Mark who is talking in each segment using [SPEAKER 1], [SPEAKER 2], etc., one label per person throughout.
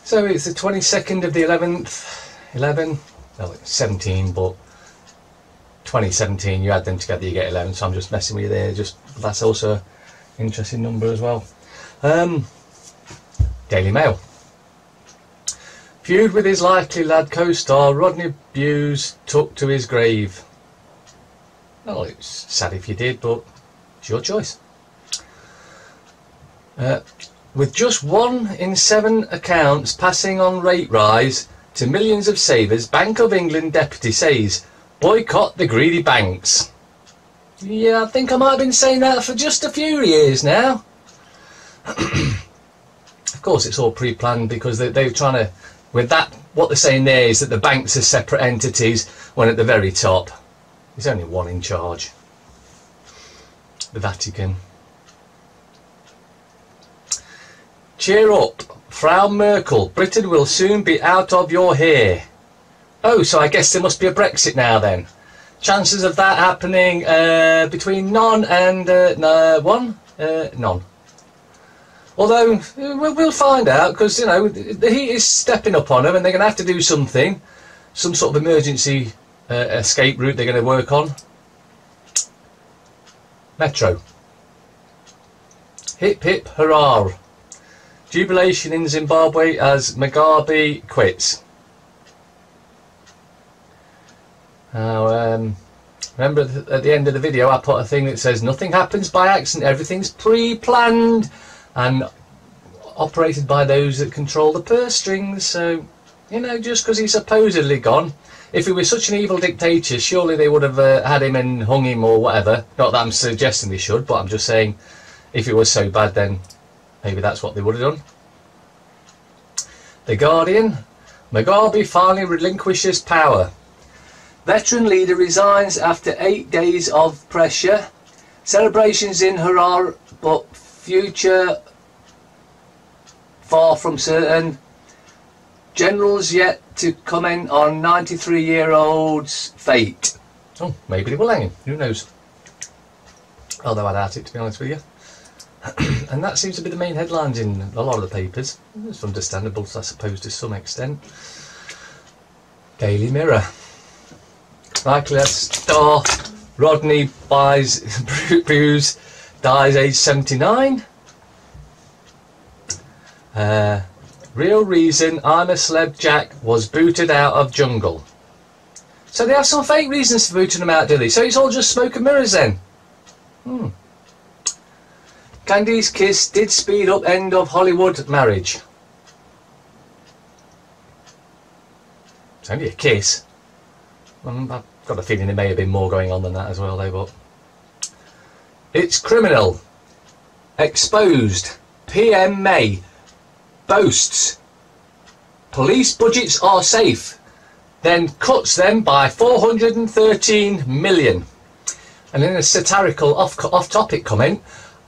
[SPEAKER 1] So it's the 22nd of the 11th, 11, well it's 17, but 2017, you add them together, you get 11, so I'm just messing with you there, just that's also an interesting number as well. Daily Mail. Feud with his likely lad co-star, Rodney Bewes took to his grave. Well, it's sad if you did, but it's your choice. With just 1 in 7 accounts passing on rate rise to millions of savers, Bank of England deputy says, boycott the greedy banks. Yeah, I think I might have been saying that for just a few years now. Of course, it's all pre-planned because they're trying to, with that, what they're saying there is that the banks are separate entities, when at the very top, there's only one in charge. The Vatican. Cheer up, Frau Merkel, Britain will soon be out of your hair. Oh, so I guess there must be a Brexit now then. Chances of that happening between none and one? None. Although, we'll find out, because, you know, the heat is stepping up on them and they're going to have to do something. Some sort of emergency escape route they're going to work on. Metro. Hip hip hurrah. Jubilation in Zimbabwe as Mugabe quits. Now, remember at the end of the video I put a thing that says nothing happens by accident, everything's pre-planned and operated by those that control the purse strings. So, you know, just because he's supposedly gone, if he was such an evil dictator, surely they would have had him and hung him or whatever. Not that I'm suggesting they should, but I'm just saying, if it was so bad, then maybe that's what they would have done. The Guardian. Mugabe finally relinquishes power. Veteran leader resigns after 8 days of pressure. Celebrations in Harare, but future far from certain. Generals yet to comment on 93-year-old's fate. Oh, maybe they will hang him. Who knows? Although I doubt it, to be honest with you. And that seems to be the main headlines in a lot of the papers. It's understandable, I suppose, to some extent. Daily Mirror. Likely as star Rodney Bewes dies age 79. Real reason I'm a Celeb Jack was booted out of jungle. So they have some fake reasons for booting him out, do they? So it's all just smoke and mirrors then. Candy's kiss did speed up end of Hollywood marriage. It's only a kiss. I've got a feeling there may have been more going on than that as well though, but... It's criminal. Exposed. PM May boasts police budgets are safe, then cuts them by 413 million. And in a satirical off-topic comment,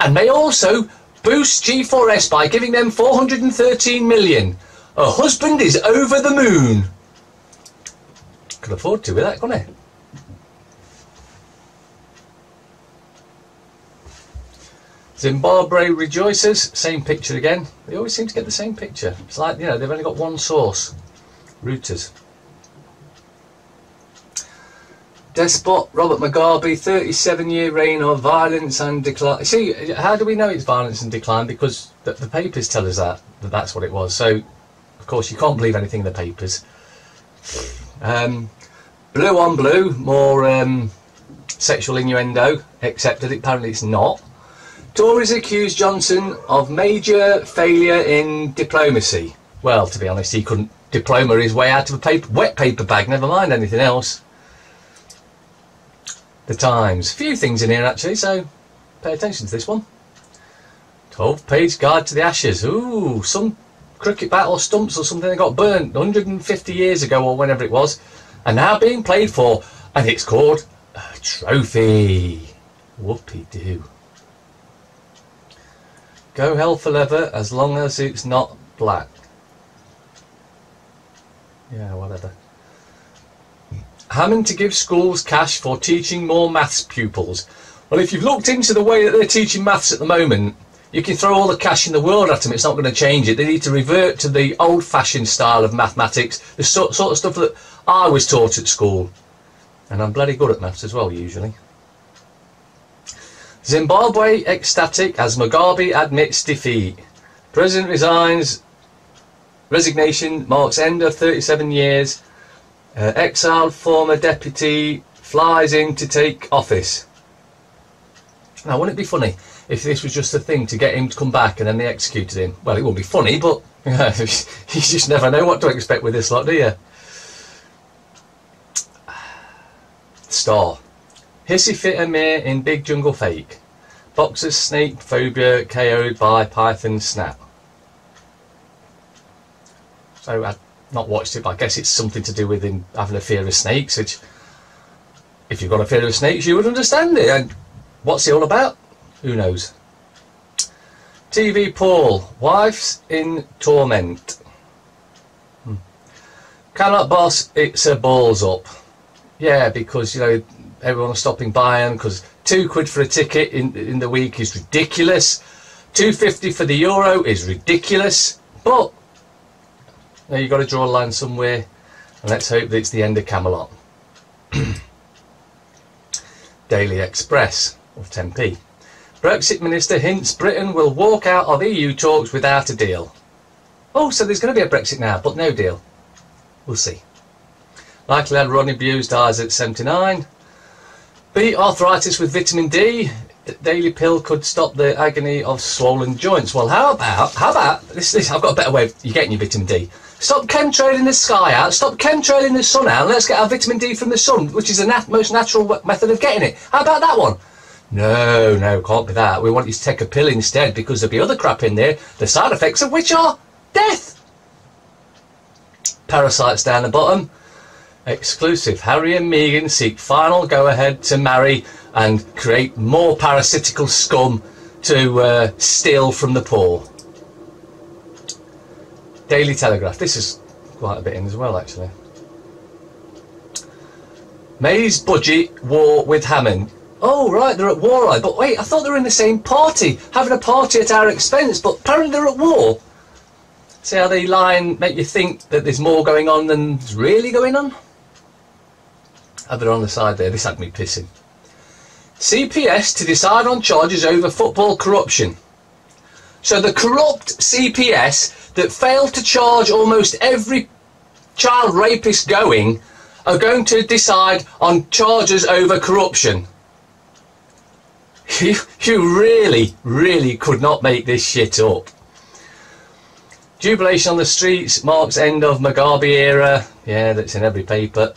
[SPEAKER 1] and may also boost G4S by giving them 413 million. A husband is over the moon. Could afford to with that, couldn't he? Zimbabwe rejoices. Same picture again. They always seem to get the same picture. It's like, you know, they've only got one source. Reuters. Despot Robert Mugabe, 37-year reign of violence and decline. See, how do we know it's violence and decline? Because the papers tell us that's what it was. So, of course, you can't believe anything in the papers. Blue on blue, more sexual innuendo, except that apparently it's not. Tories accuse Johnson of major failure in diplomacy. Well, to be honest, he couldn't diploma his way out of a wet paper bag, never mind anything else. The Times. Few things in here actually, so pay attention to this one. 12-page guide to the Ashes. Ooh, some cricket bat or stumps or something that got burnt 150 years ago or whenever it was, and now being played for, and it's called a trophy. Whoopee-doo. Go hell for leather as long as it's not black. Yeah, whatever. Hammond to give schools cash for teaching more maths pupils. Well, if you've looked into the way that they're teaching maths at the moment, You can throw all the cash in the world at them, it's not going to change it. They need to revert to the old-fashioned style of mathematics, the sort of stuff that I was taught at school. And I'm bloody good at maths as well, usually. Zimbabwe ecstatic as Mugabe admits defeat. President resigns. Resignation marks end of 37 years. Exiled former deputy flies in to take office. Now, wouldn't it be funny if this was just a thing to get him to come back and then they executed him? Well, it wouldn't be funny, but you just never know what to expect with this lot, do you? Star. Hissy fit Amir in Big Jungle Fake. Boxer's snake phobia KO'd by Python snap. So I've not watched it, but I guess it's something to do with him having a fear of snakes, which, if you've got a fear of snakes, you would understand it. And what's it all about? Who knows? TV Paul. Wife's in torment. Cannot boss, it's a balls up. Yeah, because, you know, everyone's stopping buying because £2 for a ticket in the week is ridiculous. £2.50 for the euro is ridiculous. But you know, you've got to draw a line somewhere, and let's hope that it's the end of Camelot. Daily Express of 10p. Brexit minister hints Britain will walk out of EU talks without a deal. Oh, so there's going to be a Brexit now, but no deal. We'll see. Likely lad Rodney Bewes dies at 79. B. Arthritis with vitamin D. Daily pill could stop the agony of swollen joints. Well, how about this? I've got a better way of you getting your vitamin D. Stop chemtrailing the sky out. Stop chemtrailing the sun out. And let's get our vitamin D from the sun, which is the most natural method of getting it. How about that one? No, can't be that. We want you to take a pill instead because there'll be other crap in there, the side effects of which are death. Parasites down the bottom. Exclusive. Harry and Meghan seek final go-ahead to marry and create more parasitical scum to steal from the poor. Daily Telegraph. This is quite a bit in as well, actually. May's budget war with Hammond. Oh, right, they're at war, right. But wait, I thought they were in the same party, having a party at our expense, but apparently they're at war. See how they lie and make you think that there's more going on than's really going on? Oh, they're on the side there. This had me pissing. CPS to decide on charges over football corruption. So the corrupt CPS that failed to charge almost every child rapist going are going to decide on charges over corruption. You really could not make this shit up. Jubilation on the streets marks end of Mugabe era. Yeah, that's in every paper.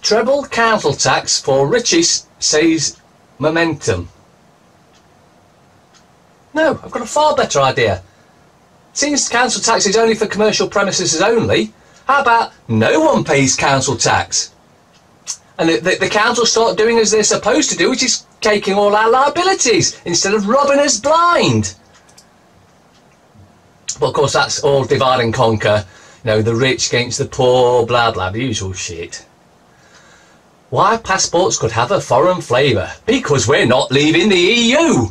[SPEAKER 1] Treble council tax for richest, says Momentum. No, I've got a far better idea. Since council tax is only for commercial premises only, how about no one pays council tax? And the council start doing as they're supposed to do, which is taking all our liabilities instead of robbing us blind. But of course that's all divide and conquer. You know, the rich against the poor, blah blah, the usual shit. Why passports could have a foreign flavour? Because we're not leaving the EU.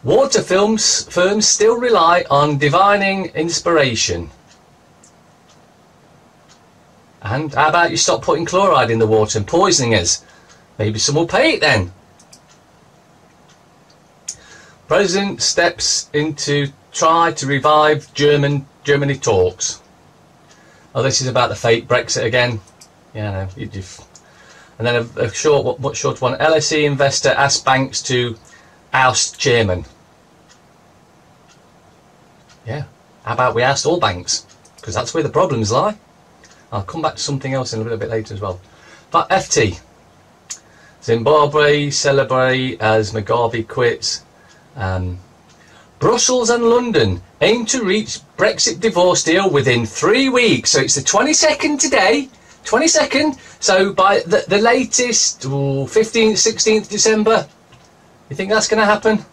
[SPEAKER 1] Water firms still rely on divining inspiration. And how about you stop putting chloride in the water and poisoning us? Maybe some will pay it then. President steps in to try to revive Germany talks. Oh, this is about the fake Brexit again. Yeah, no, and then a short one. LSE investor asks banks to oust chairman. Yeah, how about we oust all banks? Because that's where the problems lie. I'll come back to something else in a little bit later as well. But FT. Zimbabwe celebrate as Mugabe quits. Brussels and London aim to reach Brexit divorce deal within 3 weeks. So it's the 22nd today. 22nd. So by the latest 15th, 16th December. You think that's going to happen?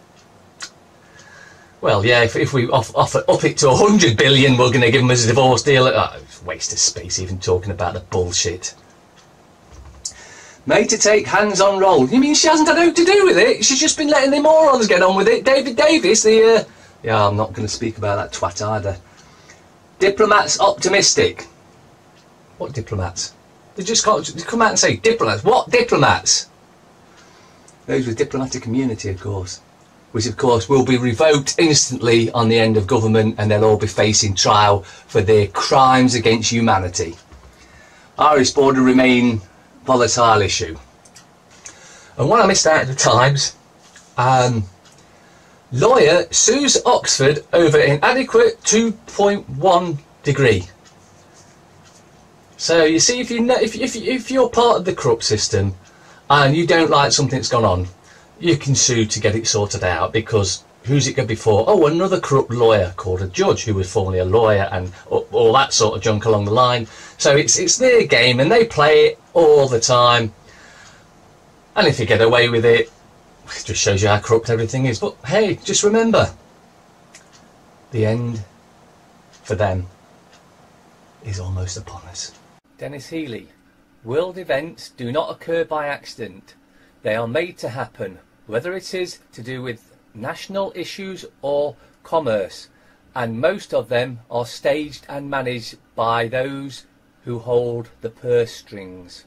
[SPEAKER 1] Well, yeah, if we offer up it to 100 billion, we're going to give them as a divorce deal. Oh, it's a waste of space even talking about the bullshit. Made to take hands-on role. You mean she hasn't had anything to do with it? She's just been letting the morons get on with it. David Davis, the... Yeah, I'm not going to speak about that twat either. Diplomats optimistic. What diplomats? They just can't come out and say diplomats. What diplomats? Those with diplomatic immunity, of course. Which, of course, will be revoked instantly on the end of government, and they'll all be facing trial for their crimes against humanity. Irish border remain volatile issue. And when I missed out at the Times, lawyer sues Oxford over inadequate 2.1 degree. So you see, if you're part of the corrupt system and you don't like something that's gone on, you can sue to get it sorted out, because who's it going to be for? Oh, another corrupt lawyer called a judge who was formerly a lawyer, and all that sort of junk along the line. So it's their game and they play it all the time. And if you get away with it, it just shows you how corrupt everything is. But hey, just remember, the end for them is almost upon us. Dennis Healy. World events do not occur by accident. They are made to happen, whether it is to do with national issues or commerce, and most of them are staged and managed by those who hold the purse strings.